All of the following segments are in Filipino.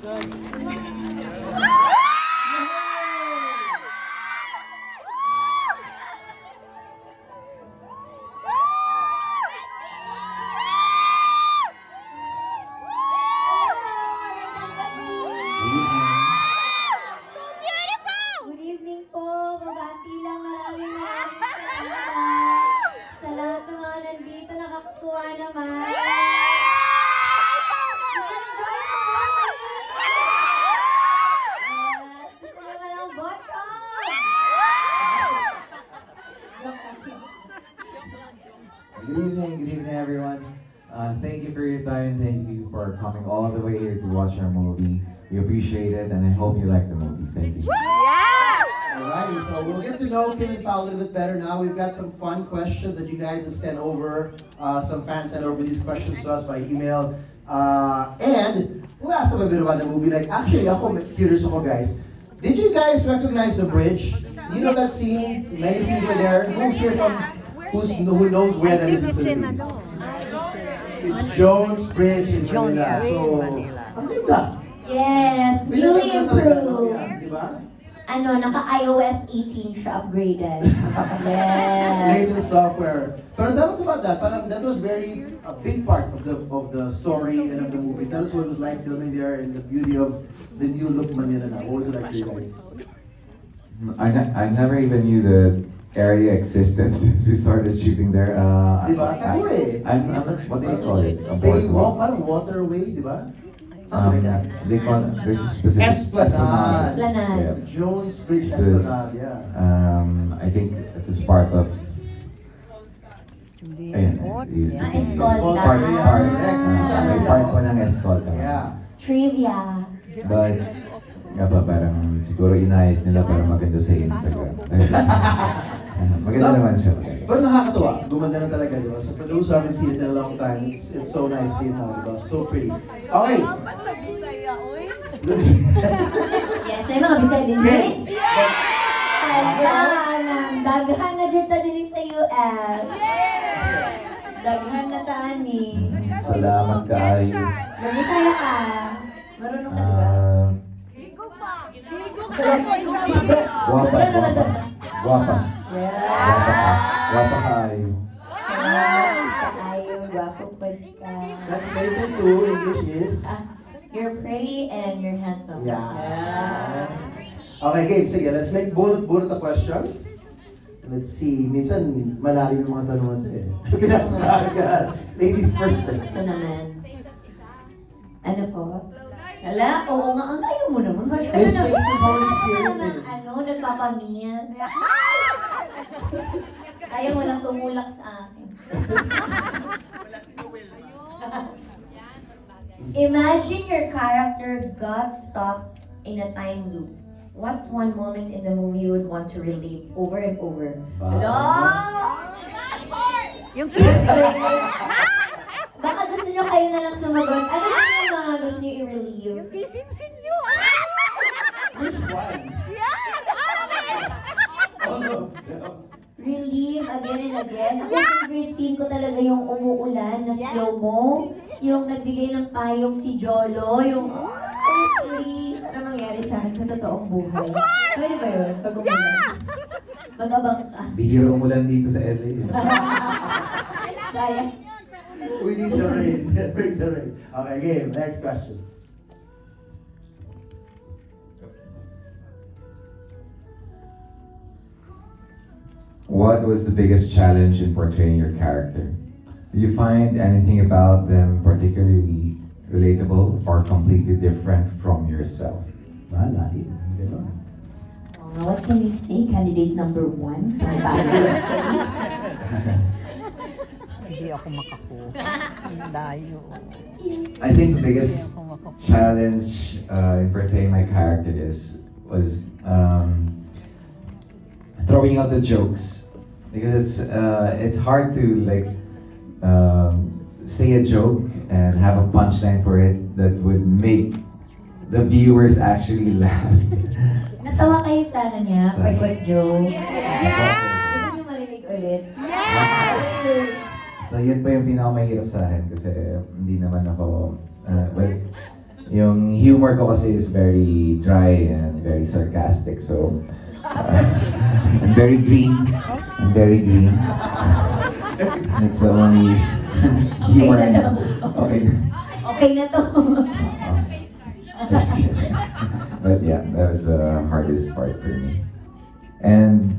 Good evening po. Mabati lang, maraming salamat. Sa lahat ng mga nandito, nakakatuwa naman. Enjoy the movie! Gusto nyo ka ng bottom! Good evening everyone. Thank you for your time. Thank you for coming all the way here to watch our movie. We appreciate it and I hope you like the movie. Thank you. Alrighty, so we'll get to know Kim and Pao a little bit better now. We've got some fun questions that you guys have sent over. Some fans sent over these questions to us by email. And we'll ask them a bit about the movie. Like, actually, ako, curious ako, guys. Did you guys recognize the bridge? You know that scene? Many scenes were there. Who's here from, who knows where that is in the Philippines? It's Jones Bridge in Manila. So, ang ganda. Yes, newly improved. Di ba? Ano, naka-iOS 18 siya upgraded. Yes. Latest software. But tell us about that. Parang that was very a big part of the story and of the movie. Tell us what it was like filming there and the beauty of the new look Manila now. What was it like for you guys? I never even knew the area existed since we started shooting there. Diba? Tago eh. I'm not, what do you call it? A Bay boardwalk? walk, parang waterway, di ba? Something like that. They call it, there's a specific Esplanade. Esplanade. Jones Bridge It was, Esplanade, yeah. I think it is part of. Ayan, it used to be. Escolta. May part po ng Escolta. Yeah. Trivia. But, nga ba, parang siguro inayos nila para maganda sa Instagram. Maganda naman siya. But nakakatawa. Gumanda na talaga, di ba? So for those who haven't seen it in a long time, it's so nice to see it now, di ba? So pretty. Okay. Yes, may mga bisay din. Okay. Daghan na dyan ta din sa US. Daghan na tani. Salamat kaayo. Magbisaya ka. Marunong ka, di ba? Guwapa, guwapa. Guwapa. Yeah. Guwapa kaayo. Kaayo, gwapo pa ka. Translated to English is? You're pretty and you're handsome. Yeah. Okay, game. Sige, let's make bunot na questions. Let's see. Minsan, malalim yung mga tanong natin eh. Pinasa ka agad. Ladies first eh. Ito naman. Ano po? Hala, oo nga. Ang ayaw mo naman. Masyado Miss na. Face of Holy Spirit eh. Ano, nagpapamiyan. Ayaw mo lang tumulak sa akin. Imagine your character got stuck in a time loop. What's one moment in the movie you would want to relive over and over? Hello? Baka gusto nyo kayo na lang sumagot. Ano yung mga gusto nyo i-relive? Which one? Oh, no. Relive again and again. Ang favorite scene ko talaga yung umuulan na slow-mo. Yung nagbigay ng payong si Jolo. Yung, so please, ano mangyari sa akin sa totoong buhay? Pwede ba yun? Pag umulan? Mag-abang ka. Bihira umulan dito sa LA. Sayang. We need the rain. Bring the rain. Okay, game. Next question. What was the biggest challenge in portraying your character? Did you find anything about them particularly relatable or completely different from yourself? Lahi. Ganon. What can you say, candidate number 1? Hindi ako makakuha. Ang dayo. I think the biggest challenge in portraying my character was throwing out the jokes, because it's hard to like say a joke and have a punchline for it that would make the viewers actually laugh. Natawa kayo sa ano niya? Sa- Pag joke. Gusto niyo marinig ulit? So yun pa yung pinakamahirap sa akin kasi hindi naman ako, well, Yung humor ko kasi is very dry and very sarcastic. So, I'm very green. I'm very green. It's the only humor I know. Okay. Okay na to. Just kidding. But yeah, that was the hardest part for me. And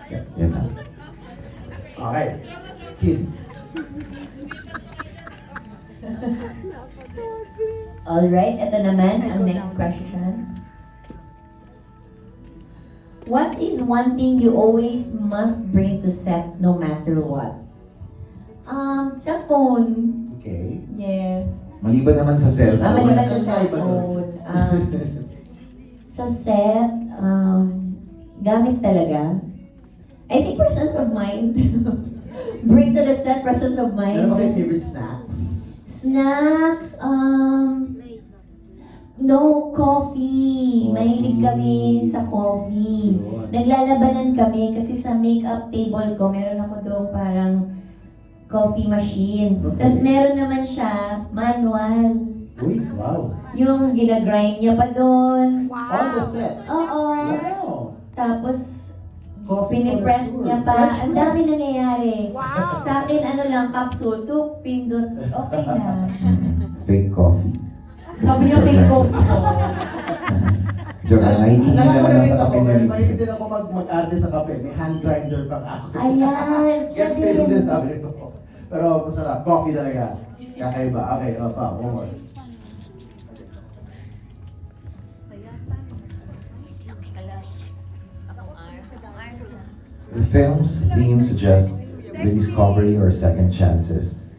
yeah, yun lang. Okay. Kid. Alright, ito naman ang next question. What is one thing you always must bring to set no matter what? Cellphone. Okay. Yes. Maliban naman sa cellphone. Maliban sa cellphone. Sa set, gamit talaga. I think presence of mind. Bring to the set presence of mind. Ano ba kayo favorite snacks? Snacks, no, coffee. Mahilig kami sa coffee. Yun. Naglalabanan kami kasi sa makeup table ko, meron ako doon parang coffee machine. Okay. Tapos meron naman siya, manual. Uy, wow. Yung ginagrind niya pa doon. On the set. Oo. Wow. Tapos, Coffee pinipress connoisseur. niya pa. Fresh Ang dami press. nangyayari. Sa akin, ano lang, capsule, tuk, pindot, okay na. Fake coffee. Sabi niyo, fake coffee ko. Joke lang, nahihingi naman ako sa kape niya. Mahilig din ako mag-arte sa kape. May hand grinder pa ako. Ayan. Gets sabi kayo niya. din sabi ko. Pero masarap. Coffee talaga. Kakaiba. Okay, ano pa? One more. The film's theme suggests rediscovery or second chances.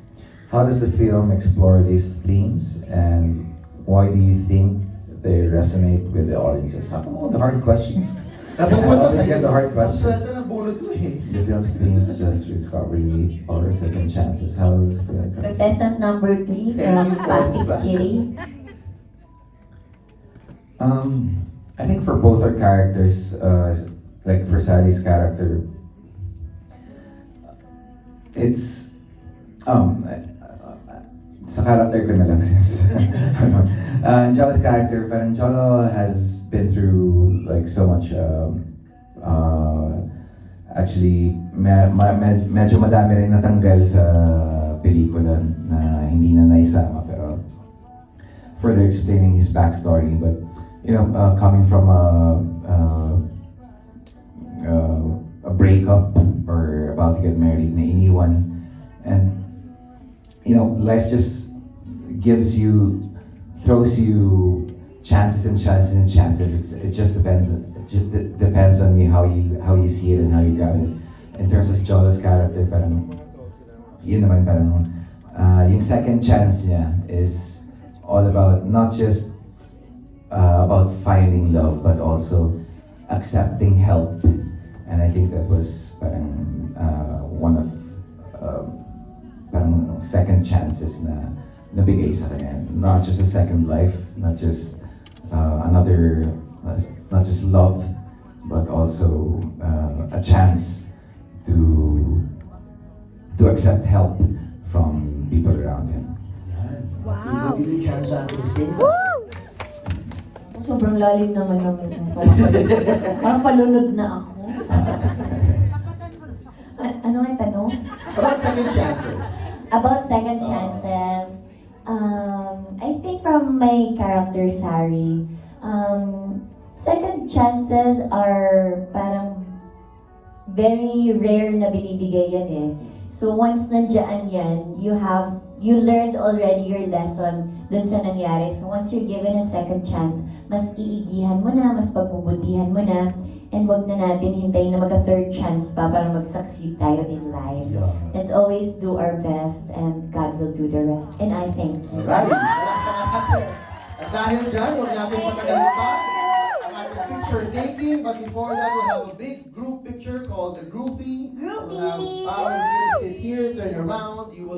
How does the film explore these themes, and why do you think they resonate with the audiences? How come all the hard questions? I always get the hard questions. Ang swerte ng bulot mo eh. The film's theme suggests rediscovery or second chances. How does the Contestant number 3 from Thank you for Pasig this City. I think for both our characters, like for Sally's character, it's sa character ko na lang since Cholo's character, parang Cholo has been through like so much. Actually, medyo madami rin natanggal sa pelikula na hindi na naisama, pero further explaining his backstory. But you know, coming from a breakup or about to get married na iniwan, and you know, life just throws you chances and chances and chances. It just depends. It depends on you how you see it and how you grab it. In terms of Jolo's character, parang yun naman parang yung second chance niya is all about not just about finding love, but also accepting help. And I think that was parang one of parang second chances na nabigay sa kanya. Not just a second life, not just not just love, but also a chance to accept help from people around him. Wow. Hindi chance sa akin sing. Sobrang lalim naman ng parang palunod na ako. Ano nga yung tanong? About second chances. About second chances, I think from my character, Sari, second chances are parang very rare na binibigay yan eh. So once nandiyan yan, you learned already your lesson dun sa nangyari. So once you're given a second chance, mas iigihan mo na, mas pagbubutihan mo na, and wag na natin hintayin na magka-third chance pa para mag-succeed tayo in life. Yeah. Let's always do our best and God will do the rest. And I thank you. Alright. At dahil dyan, huwag natin patagalin pa ang ating picture taking. But before that, we'll have a big group picture called the Groovy. Groovy! We'll have Pao and Kim sit here, turn around. You will